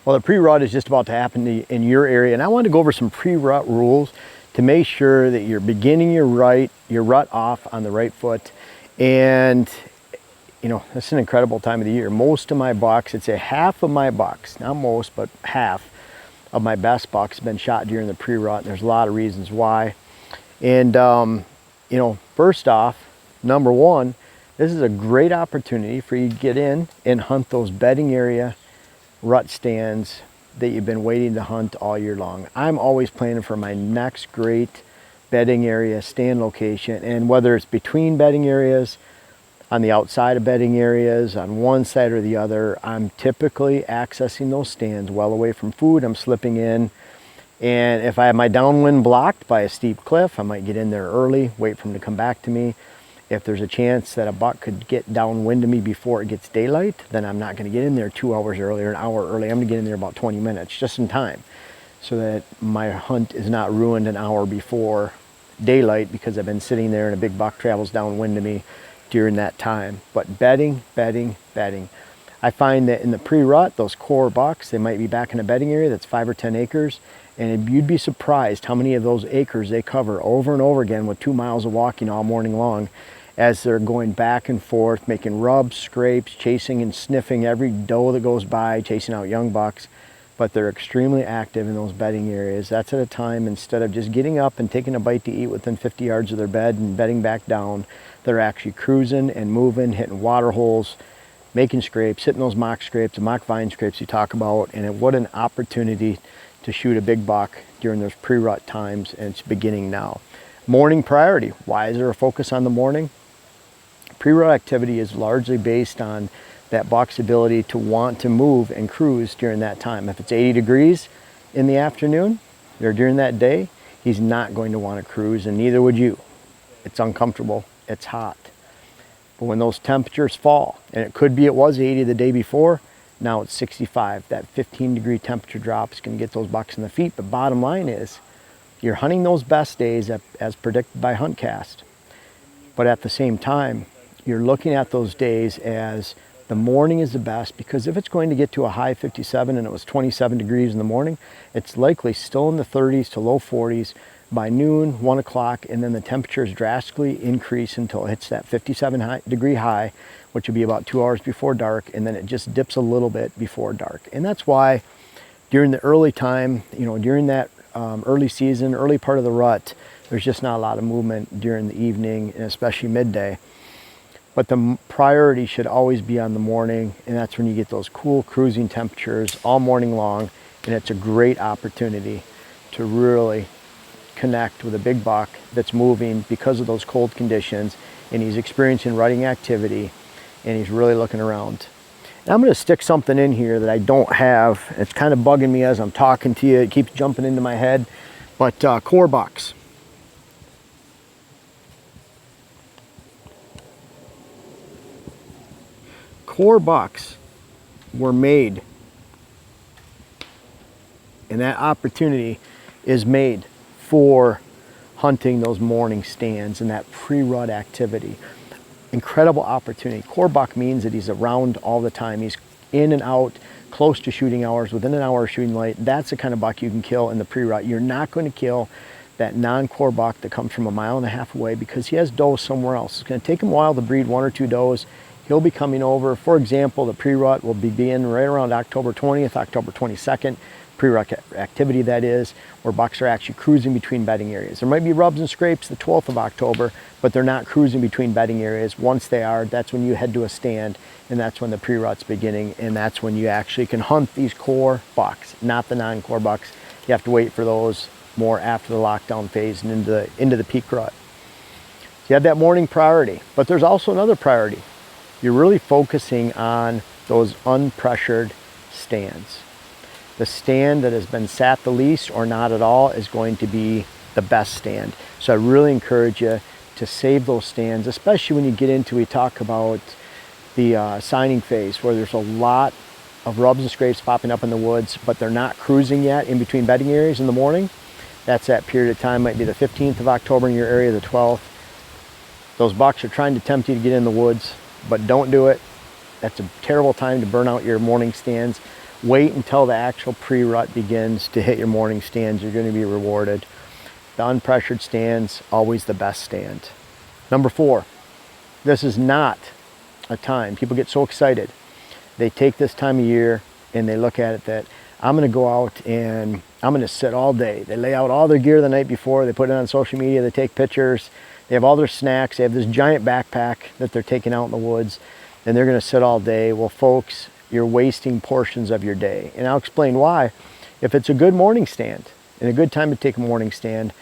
Well, the pre-rut is just about to happen in your area, and I wanted to go over some pre-rut rules to make sure that you're beginning your rut off on the right foot. And you know, it's an incredible time of the year. Most of my bucks, I'd say half of my bucks, not most, but half of my best bucks have been shot during the pre-rut, and there's a lot of reasons why. And you know, first off, number one, this is a great opportunity for you to get in and hunt those bedding area rut stands that you've been waiting to hunt all year long. I'm always planning for my next great bedding area stand location, and whether it's between bedding areas, on the outside of bedding areas, on one side or the other, I'm typically accessing those stands well away from food. I'm slipping in, and if I have my downwind blocked by a steep cliff, I might get in there early, wait for them to come back to me. If there's a chance that a buck could get downwind to me before it gets daylight, then I'm not going to get in there 2 hours early or an hour early. I'm going to get in there about 20 minutes, just in time, so that my hunt is not ruined an hour before daylight because I've been sitting there and a big buck travels downwind to me during that time. But bedding. I find that in the pre-rut, those core bucks, they might be back in a bedding area that's 5 or 10 acres, and you'd be surprised how many of those acres they cover over and over again with 2 miles of walking all morning long, as they're going back and forth, making rubs, scrapes, chasing and sniffing every doe that goes by, chasing out young bucks. But they're extremely active in those bedding areas. That's at a time, instead of just getting up and taking a bite to eat within 50 yards of their bed and bedding back down, they're actually cruising and moving, hitting water holes, making scrapes, hitting those mock scrapes, the mock vine scrapes you talk about. And what an opportunity to shoot a big buck during those pre-rut times, and it's beginning now. Morning priority. Why is there a focus on the morning? Pre-rut activity is largely based on that buck's ability to want to move and cruise during that time. If it's 80 degrees in the afternoon or during that day, he's not going to want to cruise, and neither would you. It's uncomfortable, it's hot. But when those temperatures fall, and it could be it was 80 the day before, now it's 65. That 15-degree temperature drop is going to get those bucks in the feet. But bottom line is, you're hunting those best days as predicted by HuntCast. But at the same time, you're looking at those days as the morning is the best, because if it's going to get to a high 57 and it was 27 degrees in the morning, it's likely still in the 30s to low 40s by noon, 1 o'clock, and then the temperatures drastically increase until it hits that 57-degree high, which would be about 2 hours before dark, and then it just dips a little bit before dark. And that's why during the early time, you know, during that early season, early part of the rut, there's just not a lot of movement during the evening, and especially midday. But the priority should always be on the morning, and that's when you get those cool cruising temperatures all morning long, and it's a great opportunity to really connect with a big buck that's moving because of those cold conditions, and he's experiencing rutting activity, and he's really looking around. And I'm going to stick something in here that I don't have. It's kind of bugging me as I'm talking to you. It keeps jumping into my head. But core bucks. Core bucks were made, and that opportunity is made for hunting those morning stands and that pre-rut activity. Incredible opportunity. Core buck means that he's around all the time. He's in and out, close to shooting hours, within an hour of shooting light. That's the kind of buck you can kill in the pre-rut. You're not going to kill that non-core buck that comes from 1.5 miles away, because he has does somewhere else. It's going to take him a while to breed 1 or 2 does. He'll be coming over. For example, the pre-rut will begin right around October 20th, October 22nd. Pre-rut activity, that is, where bucks are actually cruising between bedding areas. There might be rubs and scrapes the 12th of October, but they're not cruising between bedding areas. Once they are, that's when you head to a stand, and that's when the pre-rut's beginning, and that's when you actually can hunt these core bucks, not the non-core bucks. You have to wait for those more after the lockdown phase and into the peak rut. So you have that morning priority, but there's also another priority. You're really focusing on those unpressured stands. The stand that has been sat the least or not at all is going to be the best stand. So I really encourage you to save those stands, especially when you get into, we talk about the signing phase, where there's a lot of rubs and scrapes popping up in the woods, but they're not cruising yet in between bedding areas in the morning. That's that period of time, might be the 15th of October in your area, the 12th. Those bucks are trying to tempt you to get in the woods, but don't do it. That's a terrible time to burn out your morning stands. Wait until the actual pre-rut begins to hit your morning stands. You're going to be rewarded. The unpressured stands, always the best stand. Number 4, this is not a time. People get so excited. They take this time of year and they look at it that I'm going to go out and I'm going to sit all day. They lay out all their gear the night before. They put it on social media. They take pictures. They have all their snacks. They have this giant backpack that they're taking out in the woods, and they're going to sit all day. Well, folks, you're wasting portions of your day. And I'll explain why. If it's a good morning stand and a good time to take a morning stand,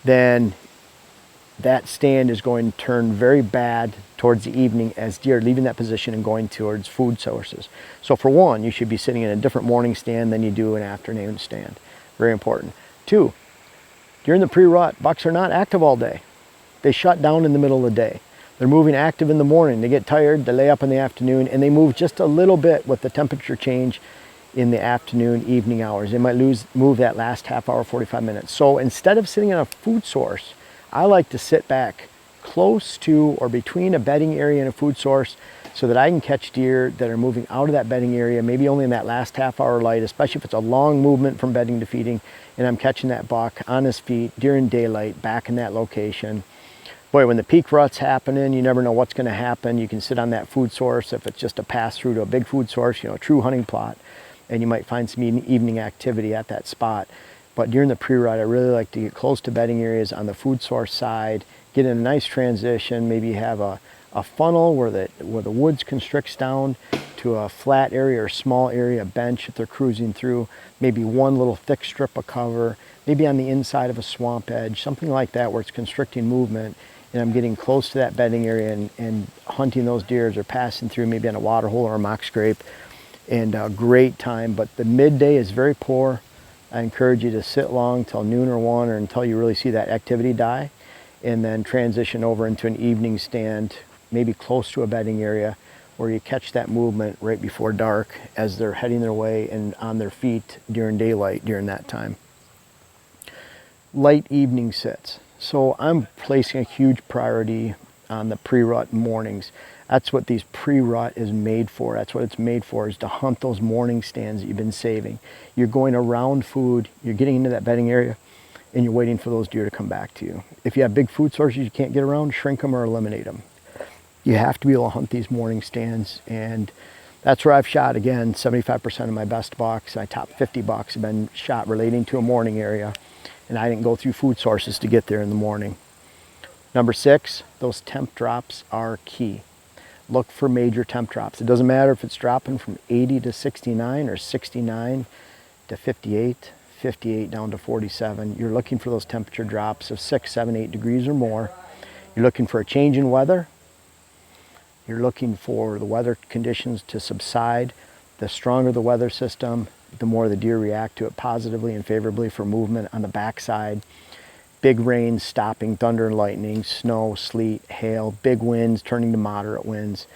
then that stand is going to turn very bad towards the evening as deer are leaving that position and going towards food sources. So for one, you should be sitting in a different morning stand than you do an afternoon stand. Very important. 2, during the pre-rut, bucks are not active all day. They shut down in the middle of the day. They're moving active in the morning. They get tired, they lay up in the afternoon, and they move just a little bit with the temperature change in the afternoon, evening hours. They might move that last half hour, 45 minutes. So instead of sitting on a food source, I like to sit back close to or between a bedding area and a food source so that I can catch deer that are moving out of that bedding area, maybe only in that last half hour light, especially if it's a long movement from bedding to feeding, and I'm catching that buck on his feet during daylight back in that location. Boy, when the peak rut's happening, you never know what's going to happen. You can sit on that food source if it's just a pass through to a big food source, a true hunting plot, and you might find some evening activity at that spot. But during the pre-rut, I really like to get close to bedding areas on the food source side, get in a nice transition, maybe have a funnel where the woods constricts down to a flat area or small area, a bench if they're cruising through, maybe one little thick strip of cover, maybe on the inside of a swamp edge, something like that where it's constricting movement, and I'm getting close to that bedding area and hunting those deer as they're passing through, maybe on a water hole or a mock scrape, and a great time. But the midday is very poor. I encourage you to sit long till noon or 1 or until you really see that activity die, and then transition over into an evening stand, maybe close to a bedding area where you catch that movement right before dark as they're heading their way and on their feet during daylight during that time. Light evening sits. So I'm placing a huge priority on the pre-rut mornings. That's what these pre-rut is made for. That's what it's made for, is to hunt those morning stands that you've been saving. You're going around food, you're getting into that bedding area, and you're waiting for those deer to come back to you. If you have big food sources you can't get around, shrink them or eliminate them. You have to be able to hunt these morning stands, and that's where I've shot, again, 75% of my best bucks. My top 50 bucks have been shot relating to a morning area, and I didn't go through food sources to get there in the morning. Number 6, those temp drops are key. Look for major temp drops. It doesn't matter if it's dropping from 80 to 69 or 69 to 58, 58 down to 47. You're looking for those temperature drops of 6, 7, 8 degrees or more. You're looking for a change in weather. You're looking for the weather conditions to subside. The stronger the weather system, the more the deer react to it positively and favorably for movement on the backside. Big rains stopping, thunder and lightning, snow, sleet, hail, big winds turning to moderate winds.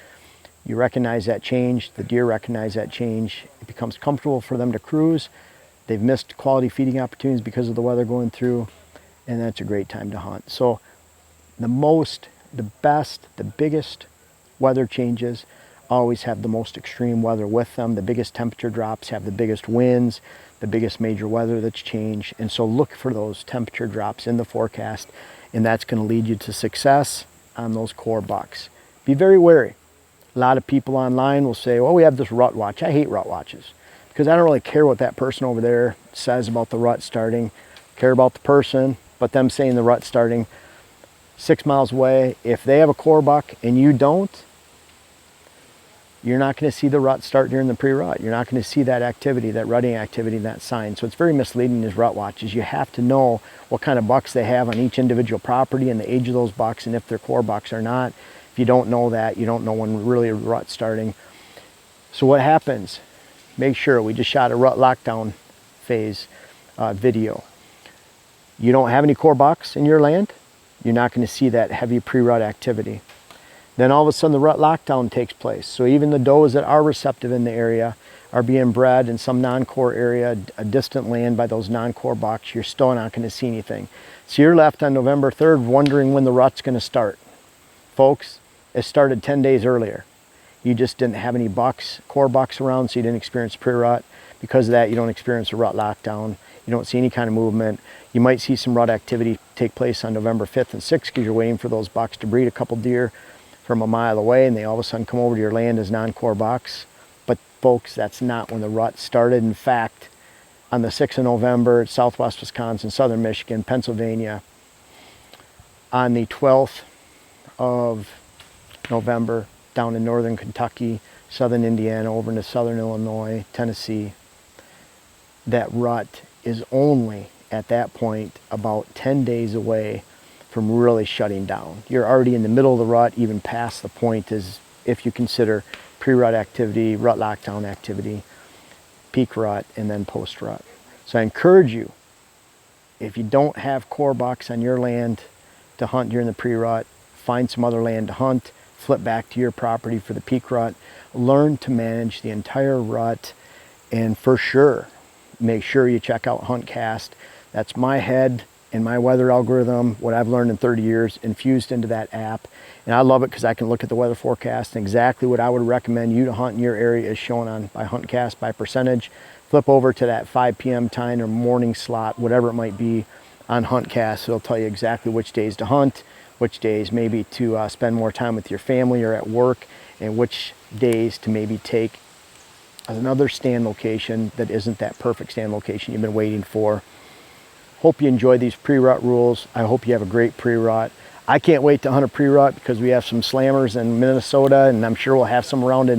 You recognize that change, the deer recognize that change. It becomes comfortable for them to cruise. They've missed quality feeding opportunities because of the weather going through, and that's a great time to hunt. So the best, the biggest weather changes always have the most extreme weather with them. The biggest temperature drops have the biggest winds, the biggest major weather that's changed. And so look for those temperature drops in the forecast, and that's going to lead you to success on those core bucks. Be very wary. A lot of people online will say, well, we have this rut watch. I hate rut watches because I don't really care what that person over there says about the rut starting. I care about the person, but them saying the rut starting 6 miles away, if they have a core buck and you don't, you're not going to see the rut start during the pre-rut. You're not going to see that activity, that rutting activity, that sign. So it's very misleading as rut watches. You have to know what kind of bucks they have on each individual property and the age of those bucks, and if they're core bucks or not. If you don't know that, you don't know when really a rut's starting. So what happens? Make sure, we just shot a rut lockdown phase video. You don't have any core bucks in your land, you're not going to see that heavy pre-rut activity. Then all of a sudden the rut lockdown takes place. So even the does that are receptive in the area are being bred in some non-core area, a distant land by those non-core bucks. You're still not going to see anything. So you're left on November 3rd wondering when the rut's going to start. Folks, it started 10 days earlier. you just didn't have any bucks, core bucks around, so you didn't experience pre-rut. Because of that, you don't experience a rut lockdown. You don't see any kind of movement. You might see some rut activity take place on November 5th and 6th because you're waiting for those bucks to breed a couple deer from a mile away, and they all of a sudden come over to your land as non-core bucks. But folks, that's not when the rut started. In fact, on the 6th of November, southwest Wisconsin, southern Michigan, Pennsylvania. On the 12th of November, down in northern Kentucky, southern Indiana, over into southern Illinois, Tennessee. That rut is only at that point about 10 days away from really shutting down. You're already in the middle of the rut, even past the point as if you consider pre-rut activity, rut lockdown activity, peak rut, and then post-rut. So I encourage you, if you don't have core bucks on your land to hunt during the pre-rut, find some other land to hunt, flip back to your property for the peak rut, learn to manage the entire rut, and for sure, make sure you check out HuntCast. That's my head and my weather algorithm, what I've learned in 30 years, infused into that app. And I love it because I can look at the weather forecast and exactly what I would recommend you to hunt in your area is shown on by HuntCast by percentage. Flip over to that 5 p.m. time or morning slot, whatever it might be on HuntCast. It'll tell you exactly which days to hunt, which days maybe to spend more time with your family or at work, and which days to maybe take another stand location that isn't that perfect stand location you've been waiting for. Hope you enjoy these pre-rut rules. I hope you have a great pre-rut. I can't wait to hunt a pre-rut because we have some slammers in Minnesota, and I'm sure we'll have some around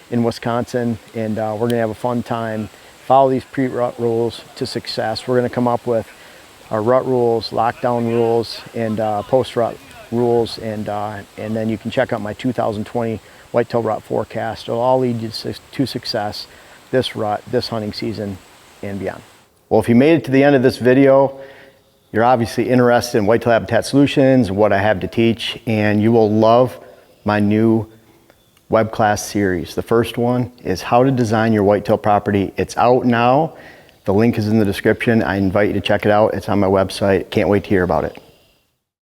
in Wisconsin, and we're gonna have a fun time. Follow these pre-rut rules to success. We're gonna come up with our rut rules, lockdown rules, and post-rut rules, and then you can check out my 2020 Whitetail Rut forecast. It'll all lead you to success this rut, this hunting season, and beyond. Well, if you made it to the end of this video, you're obviously interested in whitetail habitat solutions, what I have to teach, and you will love my new web class series. The first one is how to design your whitetail property. It's out now. The link is in the description. I invite you to check it out. It's on my website. Can't wait to hear about it.